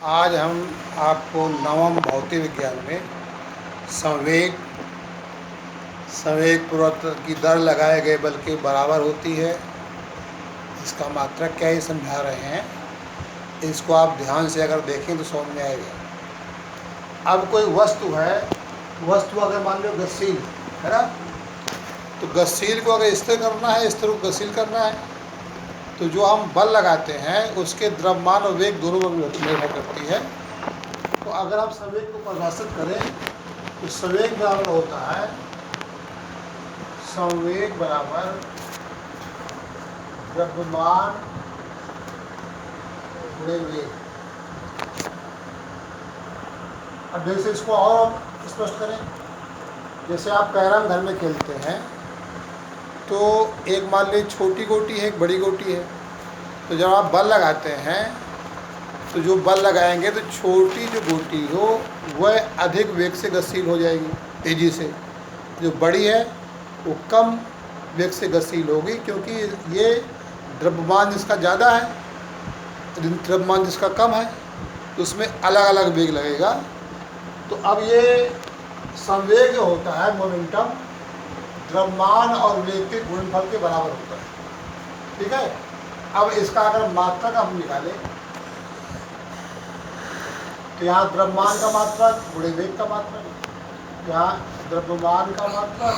आज हम आपको नवम भौतिक विज्ञान में संवेग संवेग परिवर्तन की दर लगाए गए बल के बराबर होती है, इसका मात्रक क्या ही समझा रहे हैं। इसको आप ध्यान से अगर देखें तो समझ में आएगा। अब कोई वस्तु है, वस्तु अगर मान लो गतिशील है ना, तो गतिशील को अगर स्थिर करना है, स्थिर को गतिशील करना है, तो जो हम बल लगाते हैं उसके द्रव्यमान और वेग दोनों पर निर्भर करती है। तो अगर आप संवेग को परिभाषित करें तो संवेग बराबर होता है, संवेग बराबर द्रव्यमान गुणे वेग। अब जैसे इसको और स्पष्ट करें, जैसे आप कैरम घर में खेलते हैं तो एक मान लीजिए छोटी गोटी है, एक बड़ी गोटी है, तो जब आप बल लगाते हैं तो जो बल लगाएंगे तो छोटी जो गोटी हो वह अधिक वेग से गतिशील हो जाएगी, तेज़ी से। जो बड़ी है वो कम वेग से गतिशील होगी, क्योंकि ये द्रव्यमान जिसका ज़्यादा है, द्रव्यमान जिसका कम है, तो उसमें अलग अलग वेग लगेगा। तो अब ये संवेग जो होता है, मोमेंटम, द्रव्यमान और वेग के गुणनफल के बराबर होता है। ठीक है। अब इसका अगर मात्रक हम निकालें तो यहाँ द्रव्यमान का मात्रक गुणे वेग का मात्रक, यहाँ द्रव्यमान का मात्रक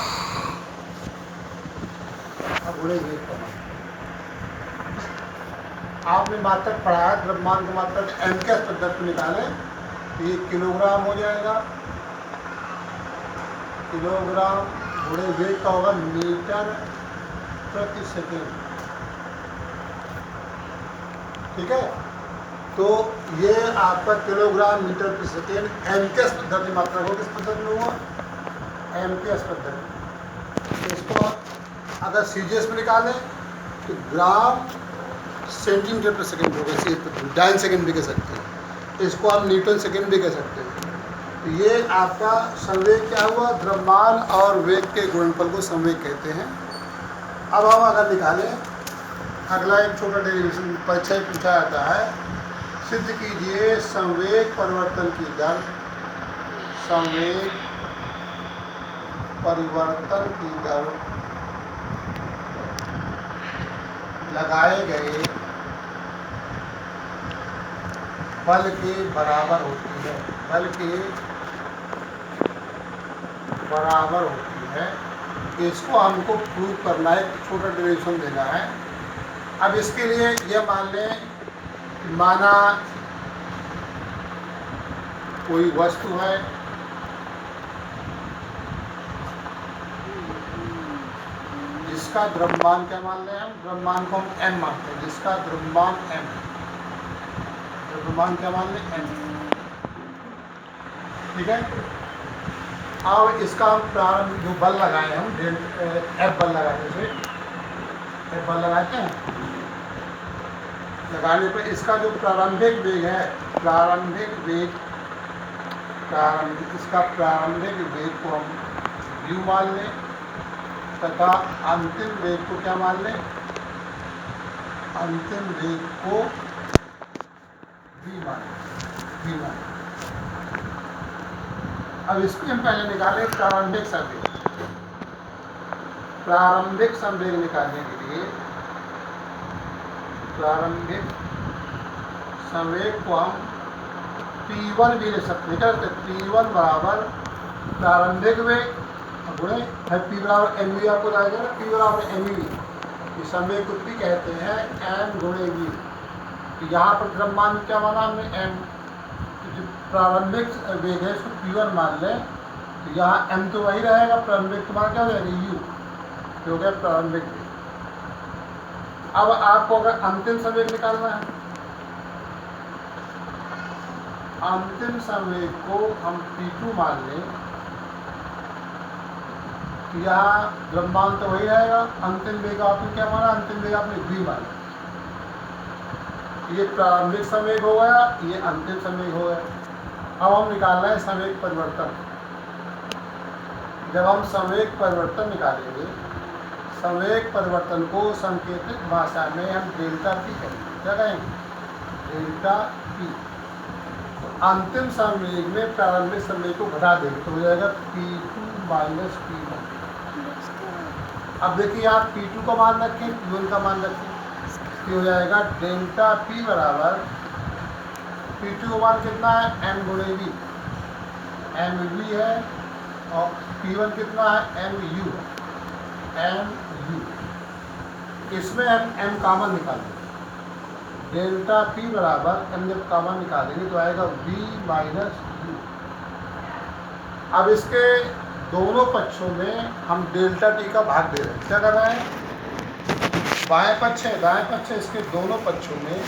और गुणे वेग का मात्रक। आपने मात्रक पढ़ा है, द्रव्यमान का मात्रक एम के पद्धति में निकालें तो ये किलोग्राम हो जाएगा, किलोग्राम, गुणे वेग का होगा मीटर प्रति सेकेंड। ठीक है। तो ये आपका किलोग्राम मीटर प्रति सेकेंड एम के पद्धति मात्रक हो। किस पद्धति में हुआ? एम के पद्धति। इसको अगर सीजीएस में निकालें तो ग्राम सेंटीमीटर प्रति सेकेंड होगा, इसी डाइन सेकेंड भी कह सकते हैं, इसको हम न्यूटन सेकेंड भी कह सकते हैं। तो ये आपका संवेग क्या हुआ? द्रव्यमान और वेग के गुणनफल को संवेग कहते हैं। अब हम अगर निकालें, अगला एक छोटा डेरिवेशन परीक्षा में पूछा जाता है, सिद्ध कीजिए संवेग परिवर्तन की दर, संवेग परिवर्तन की दर लगाए गए बल के बराबर होती है, बल के बराबर होती है। इसको हमको प्रूव करना है, छोटा डेरिवेशन देना है। अब इसके लिए यह मान लें, माना कोई वस्तु है, जिसका द्रव्यमान क्या मान लें हम? द्रव्यमान को हम m मानते हैं, जिसका द्रव्यमान m, द्रव्यमान क्या मान लें? m। ठीक है। अब इसका हम प्रारंभ जो बल लगाए हम F बल लगाते थे, F बल लगाते हैं, लगाने पर इसका जो प्रारंभिक वेग है, प्रारंभिक वेग, इसका प्रारंभिक वेग को हम u मान लें तथा अंतिम वेग को क्या मान लें? अंतिम वेग को v मान लें। अब इसको हम पहले निकालें प्रारंभिक संवेग। प्रारंभिक संवेग निकालने के लिए प्रारंभिक संवेग को हम P1 भी ले सकते हैं। P1 बराबर प्रारंभिक वेग गुणे P बराबर mv, आपको जाएगा ना, P बराबर mv। इस संवेग को P कहते हैं m गुणे v। तो यहाँ पर द्रव्यमान क्या माना हमने? m। जो प्रारंभिक वेग है इसको P1 मान लें, तो यहाँ m तो वही रहेगा, प्रारंभिक तो मान क्या हो जाएगा? u, जो हो गया प्रारंभिक वेग। अब आपको अगर अंतिम संवेग निकालना है, अंतिम संवेग को हम P2 मान लें, तो यहाँ द्रव्यमान तो वही रहेगा, अंतिम वेग आपने क्या माना? अंतिम वेग आपने v माना। ये प्रारंभिक संवेग हो गया, ये अंतिम संवेग हो गया। अब हम निकालना है संवेग परिवर्तन। जब हम संवेग परिवर्तन निकालेंगे, संवेग परिवर्तन को सांकेतिक भाषा में हम डेल्टा पी कहेंगे। क्या कहेंगे? Delta P. अंतिम संवेग में प्रारंभिक संवेग को घटा देंगे तो हो जाएगा P2 माइनस P1। अब देखिए आप P2 का मान रखें, P1 का मान रखें, ये हो जाएगा डेल्टा P बराबर P2 का मान कितना है m गुणे v, m v है, और P1 कितना है mu, इसमें हम m कॉमन निकालेंगे। डेल्टा P बराबर m जब कॉमन निकालेंगे तो आएगा v माइनस u। अब इसके दोनों पक्षों में हम डेल्टा T का भाग दे रहे हैं। क्या कर रहे हैं, बाएं पक्ष है, दाएं पक्ष है, इसके दोनों पक्षों में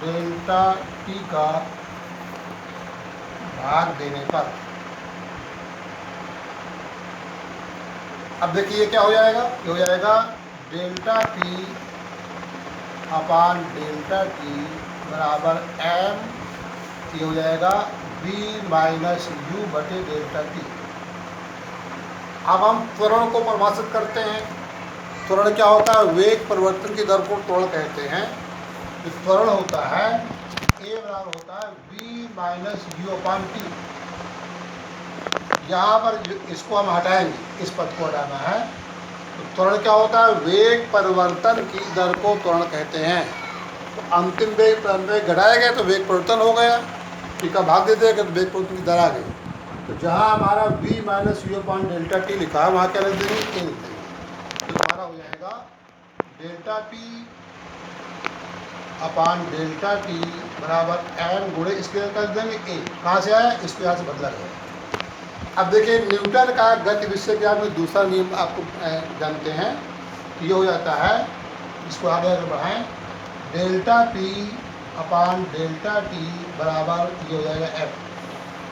डेल्टा T का भाग देने पर अब देखिए क्या हो जाएगा, ये हो जाएगा डेल्टा P अपान डेल्टा T बराबर m, ये हो जाएगा v माइनस u बटे डेल्टा T। अब हम त्वरण को परिभाषित करते हैं। त्वरण क्या होता है, वेग परिवर्तन की दर को त्वरण कहते हैं। जो त्वरण होता है a बराबर होता है v माइनस u अपान टी। यहाँ पर इसको हम हटाएंगे, इस पद को हटाना है। तो त्वरण क्या होता है, वेग परिवर्तन की दर को त्वरण कहते हैं। तो अंतिम वेग घटाया गया तो वेग परिवर्तन हो गया, टी का भाग दे देगा तो वेग परिवर्तन की दर आ गई। तो जहाँ हमारा v minus you upon delta T लिखा है वहाँ क्या लिख देंगे, ए लिख देंगे। तो हमारा हो जाएगा डेल्टा p अपान डेल्टा टी बराबर m गुणे इसके कर देंगे ए। कहाँ से आया, इसको यहाँ से बदला गया। अब देखिए न्यूटन का गति विषय के में दूसरा नियम आपको जानते हैं, ये हो जाता है, इसको आगे अगर बढ़ाएं, डेल्टा p अपान डेल्टा टी बराबर ये हो जाएगा f।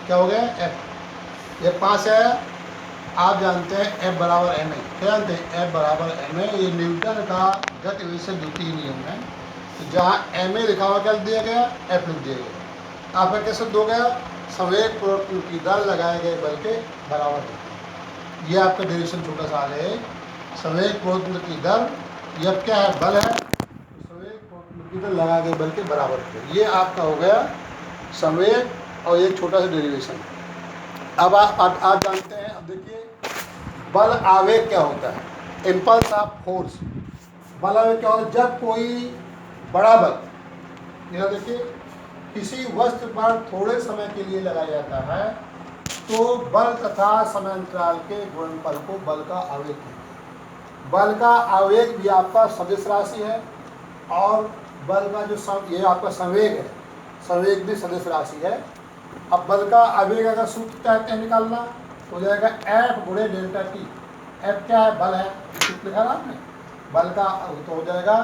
क्या हो गया, f। ये 5 है, आप जानते हैं f बराबर m है। क्या जानते हैं, f बराबर m है। ये न्यूटन का गति विषय द्वितीय नियम है। तो जहाँ m लिखा हुआ क्या दिया गया, f लिख दिया गया। आपका कैसे दो गया, संवेग परिवर्तन की दर लगाए गए बल के बराबर होती है। ये आपका डेरिवेशन छोटा सा आ गया है। संवेग परिवर्तन की दर, ये अब क्या है, बल है, तो संवेग परिवर्तन की दर लगाए गए बल के बराबर होती है। ये आपका हो गया संवेग और एक छोटा सा डेरिवेशन। अब आप जानते हैं, अब देखिए बल आवेग क्या होता है, इम्पल्स ऑफ फोर्स। बल आवेग क्या होता है, जब कोई बड़ा बल, यहाँ देखिए किसी वस्तु पर थोड़े समय के लिए लगाया जाता है तो बल तथा समय अंतराल के गुणनफल को बल का आवेग कहते हैं। बल का आवेग भी आपका सदिश राशि है और बल का जो ये आपका संवेग है, संवेग भी सदिश राशि है। अब बल का आवेग अगर सूत्र चाहते हैं निकालना तो हो जाएगा F गुणे डेल्टा टी। F क्या है, बल है, सूत्र लिखा ना आपने, बल का तो हो जाएगा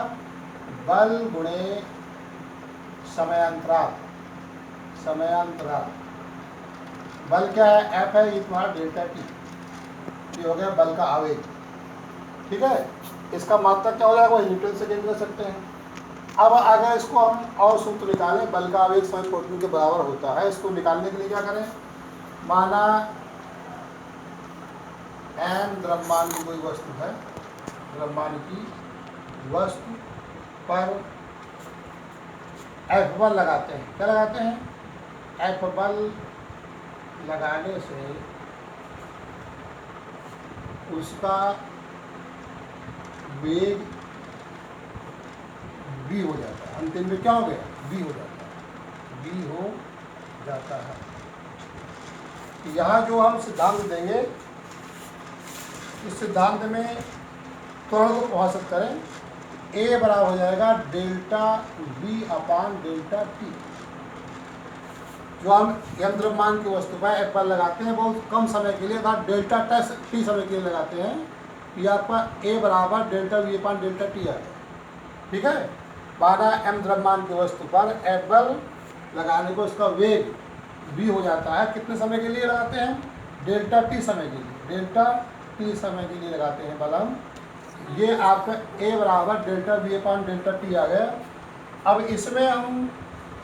बल गुणे समयांतराल। बल क्या है, F है, ये तुम्हारा डेल्टा टी, ये हो गया बल का आवेग। ठीक है, इसका मात्रक क्या हो जाएगा, वो न्यूटन सेकेंड कर सकते हैं। अब अगर इसको हम और सूत्र निकालें, बल का आवेग समय परिवर्तन के बराबर होता है। इसको निकालने के लिए क्या करें, माना m द्रव्यमान की कोई वस्तु है, द्रव्यमान की वस्तु पर F बल लगाते हैं। क्या लगाते हैं, F बल लगाने से उसका वेग v हो जाता है। अंतिम में क्या हो गया, v हो जाता है। यहाँ जो हम सिद्धांत देंगे, इस सिद्धांत में त्वरण को परिभाषित करें, a बराबर हो जाएगा delta v upon delta T. जो हम यंत्र द्रव्यमान की वस्तु पर F बल लगाते हैं बहुत कम समय के लिए, अर्थात डेल्टा टी समय के लिए लगाते हैं, ये आपका a बराबर delta v upon delta T आ गया। ठीक है, माना m द्रव्यमान की वस्तु पर F बल लगाने को इसका वेग v हो जाता है। कितने समय के लिए लगाते हैं, डेल्टा टी समय के लिए, डेल्टा टी समय के लिए लगाते हैं बल हम। ये आपका a बराबर delta v upon delta T आ गया। अब इसमें हम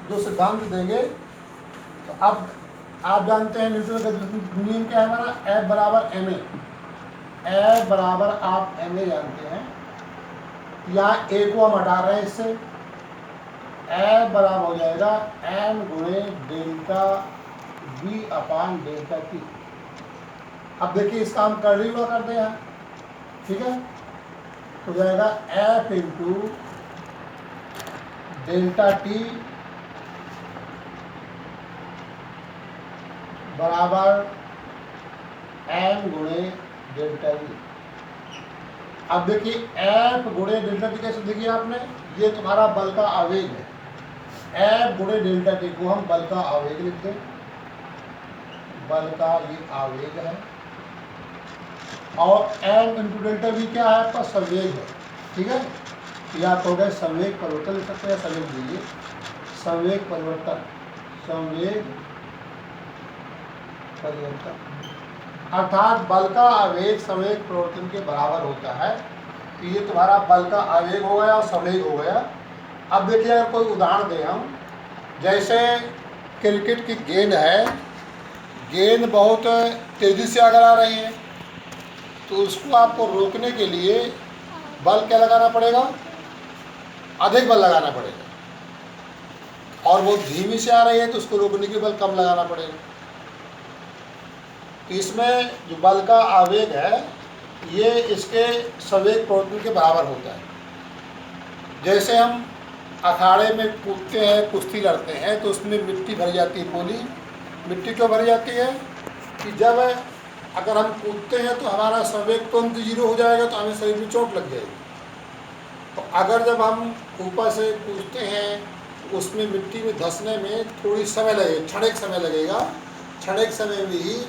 जो सिद्धांत देंगे, तो अब आप जानते हैं न्यूटन का नियम क्या है हमारा, F बराबर ma। F बराबर आप ma जानते हैं, यहाँ ए को हम हटा रहे हैं इससे, एफ बराबर हो जाएगा एम गुणे delta V upon delta T. अब देखिए इसका हम कर रही हुआ करते हैं, ठीक है। तो जाएगा एफ इंटू डेल्टा टी बराबर एम गुणे डेल्टा वी। अब देखिए एफ गुणे डेल्टा टी कैसे देखिए आपने, ये तुम्हारा बल का आवेग है, एफ गुणे डेल्टा टी को हम बल का आवेग लिख दें, बल का ये आवेग है, और एम इंटू डेल्टा वी क्या है आपका, संवेग है, ठीक है। या तो हो गए संवेग परिवर्तन लिख सकते हैं, संवेग दीजिए, संवेग परिवर्तन, संवेग परिवर्तन अर्थात बल का आवेग संवेग परिवर्तन के बराबर होता है। तो ये तुम्हारा बल का आवेग हो गया और संवेग हो गया। अब देखिए अगर कोई उदाहरण दें हम, जैसे क्रिकेट की गेंद है, गेंद बहुत तेज़ी से अगर आ रही है तो उसको आपको रोकने के लिए बल क्या लगाना पड़ेगा, अधिक बल लगाना पड़ेगा, और वो धीमी से आ रही है तो उसको रोकने के बल कम लगाना पड़ेगा। तो इसमें जो बल का आवेग है ये इसके संवेग परिवर्तन के बराबर होता है। जैसे हम अखाड़े में कूदते हैं, कुश्ती लड़ते हैं, तो उसमें मिट्टी भर जाती है, पोली मिट्टी क्यों भर जाती है कि जब अगर हम कूदते हैं तो हमारा संवेग तुरंत जीरो हो जाएगा, तो हमें शरीर में चोट लग जाएगी। तो अगर जब हम ऊपर से कूदते हैं तो उसमें मिट्टी में धंसने में थोड़ी समय लगेगा, क्षणिक समय लगेगा, क्षणिक समय में ही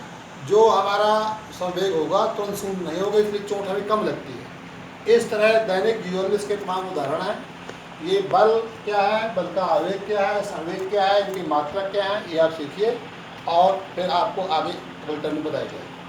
जो हमारा संवेग होगा तुरंत शून्य नहीं होगा, इसलिए चोट हमें कम लगती है। इस तरह दैनिक जीवन में इसके तमाम उदाहरण हैं। ये बल क्या है, बल का आवेग क्या है, संवेग क्या है, इनकी मात्रा क्या है, ये आप सीखिए और फिर आपको आगे रिटर्न में बताया जाएगा।